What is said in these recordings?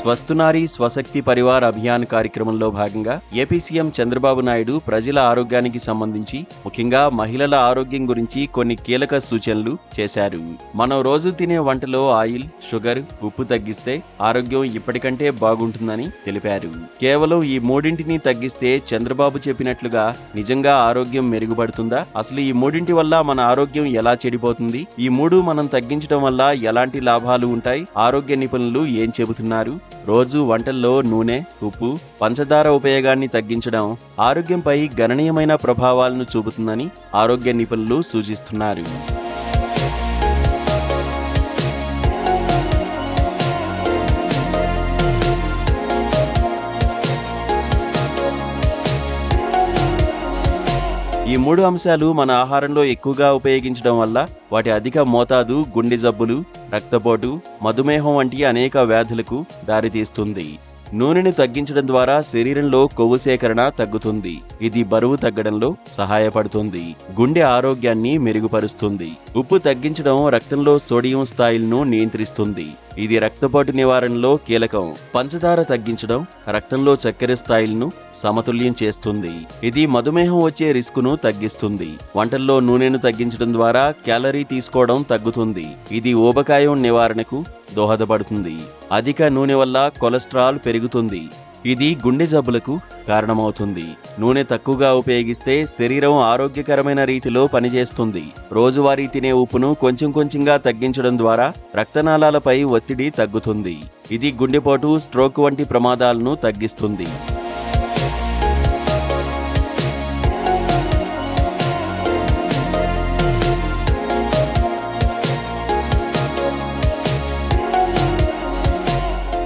స్వస్థునారీ స్వశక్తి పరివార్ అభియాన్ కార్యక్రమంలో భాగంగా AP CM Chandrababu Naidu ప్రజల ఆరోగ్యానికి సంబంధించి ముఖ్యంగా మహిళల ఆరోగ్యం గురించి కొన్ని కీలక సూచనలు చేశారు. మనం రోజు తినే వంటలో ఆయిల్, షుగర్, ఉప్పు తగ్గిస్తే ఆరోగ్యం ఇప్పటికంటే బాగుంటుందని తెలిపారు. కేవలం ఈ మూడింటిని తగ్గిస్తే చంద్రబాబు చెప్పినట్లుగా నిజంగా ఆరోగ్యం మెరుగుపడుతుందా? అసలు ఈ మూడింటి వల్ల మన ఆరోగ్యం ఎలా చెడిపోతుంది? ఈ మూడు మనం తగ్గించడం వల్ల ఎలాంటి లాభాలు ఉంటాయి? ఆరోగ్య నిపుణులు ఏం చెబుతున్నారు? రోజు వంటల్లో నూనె, ఉప్పు, పంచదార ఉపయోగాన్ని తగ్గించడం ఆరోగ్యంపై గణనీయమైన ప్రభావాలను చూపుతుందని ఆరోగ్య నిపుణులు సూచిస్తున్నారు. ఈ మూడు అంశాలు మన ఆహారంలో ఎక్కువగా ఉపయోగించడం వల్ల వాటి అధిక మోతాదు గుండె జబ్బులు, రక్తపోటు, మధుమేహం వంటి అనేక వ్యాధులకు దారితీస్తుంది. నూనెను తగ్గించడం ద్వారా శరీరంలో కొవ్వు సేకరణ తగ్గుతుంది. ఇది బరువు తగ్గడంలో సహాయపడుతుంది. గుండె ఆరోగ్యాన్ని మెరుగుపరుస్తుంది. ఉప్పు తగ్గించడం రక్తంలో సోడియం స్థాయిలను నియంత్రిస్తుంది. ఇది రక్తపోటు నివారణలో కీలకం. పంచదార తగ్గించడం రక్తంలో చక్కెర స్థాయిలను సమతుల్యం చేస్తుంది. ఇది మధుమేహం వచ్చే రిస్కును తగ్గిస్తుంది. వంటల్లో నూనెను తగ్గించడం ద్వారా క్యాలరీ తీసుకోవడం తగ్గుతుంది. ఇది ఊబకాయం నివారణకు దోహదపడుతుంది. అధిక నూనె వల్ల కొలెస్ట్రాల్ పెరుగుతుంది. ఇది గుండె జబ్బులకు కారణమవుతుంది. నూనె తక్కువగా ఉపయోగిస్తే శరీరం ఆరోగ్యకరమైన రీతిలో పనిచేస్తుంది. రోజువారీ తినే ఉప్పును కొంచెం కొంచెంగా తగ్గించడం ద్వారా రక్తనాళాలపై ఒత్తిడి తగ్గుతుంది. ఇది గుండెపోటు, స్ట్రోక్ వంటి ప్రమాదాలను తగ్గిస్తుంది.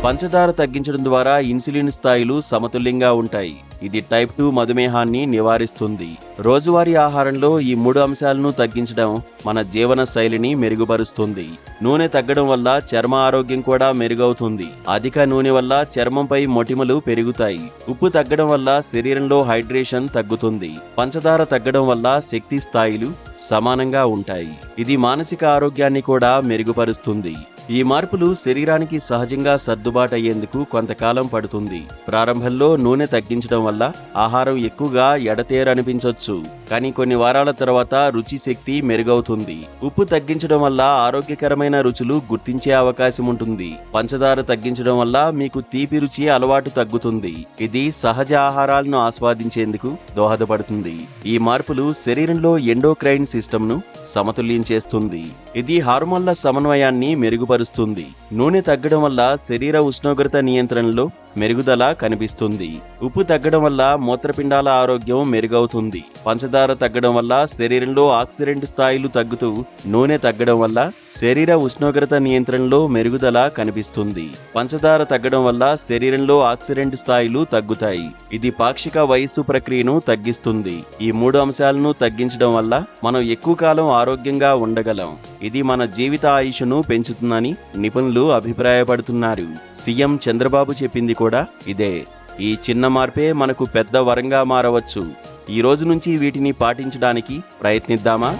పంచదార తగ్గించడం ద్వారా ఇన్సులిన్ స్థాయిలు సమతుల్యంగా ఉంటాయి. ఇది టైప్ 2 మధుమేహాన్ని నివారిస్తుంది. రోజువారీ ఆహారంలో ఈ మూడు అంశాలను తగ్గించడం మన జీవన శైలిని మెరుగుపరుస్తుంది. నూనె తగ్గడం వల్ల చర్మ ఆరోగ్యం కూడా మెరుగవుతుంది. అధిక నూనె వల్ల చర్మంపై మొటిమలు పెరుగుతాయి. ఉప్పు తగ్గడం వల్ల శరీరంలో హైడ్రేషన్ తగ్గుతుంది. పంచదార తగ్గడం వల్ల శక్తి స్థాయిలు సమానంగా ఉంటాయి. ఇది మానసిక ఆరోగ్యాన్ని కూడా మెరుగుపరుస్తుంది. ఈ మార్పులు శరీరానికి సహజంగా సర్దుబాటయ్యేందుకు కొంతకాలం పడుతుంది. ప్రారంభంలో నూనె తగ్గించడం వల్ల ఆహారం ఎక్కువగా ఎడతేరనిపించవచ్చు, కానీ కొన్ని వారాల తర్వాత రుచి శక్తి మెరుగవుతుంది. ఉప్పు తగ్గించడం వల్ల ఆరోగ్యకరమైన రుచులు గుర్తించే అవకాశం ఉంటుంది. పంచదార తగ్గించడం వల్ల మీకు తీపి రుచి అలవాటు తగ్గుతుంది. ఇది సహజ ఆహారాలను ఆస్వాదించేందుకు దోహదపడుతుంది. ఈ మార్పులు శరీరంలో ఎండోక్రైన్ సిస్టమ్ను సమతుల్యం చేస్తుంది. ఇది హార్మోన్ల సమన్వయాన్ని మెరుగుపరుస్తుంది. నూనె తగ్గడం వల్ల శరీర ఉష్ణోగ్రత నియంత్రణలో మెరుగుదల కనిపిస్తుంది. ఉప్పు తగ్గడం వల్ల మూత్రపిండాల ఆరోగ్యం మెరుగవుతుంది. పంచదార తగ్గడం వల్ల శరీరంలో ఆక్సిడెంట్ స్థాయిలు తగ్గుతూ, నూనె తగ్గడం వల్ల శరీర ఉష్ణోగ్రత నియంత్రణలో మెరుగుదల కనిపిస్తుంది. పంచదార తగ్గడం వల్ల శరీరంలో ఆక్సిడెంట్ స్థాయిలు తగ్గుతాయి. ఇది పాక్షిక వయస్సు ప్రక్రియను తగ్గిస్తుంది. ఈ మూడు అంశాలను తగ్గించడం వల్ల మనం ఎక్కువ కాలం ఆరోగ్యంగా ఉండగలం. ఇది మన జీవిత ఆయుష్ను పెంచుతుందని నిపుణులు అభిప్రాయపడుతున్నారు. సీఎం చంద్రబాబు చెప్పింది కూడా ఇదే. ఈ చిన్న మార్పే మనకు పెద్ద వరంగా మారవచ్చు. ఈ రోజు నుంచి వీటిని పాటించడానికి ప్రయత్నిద్దామా?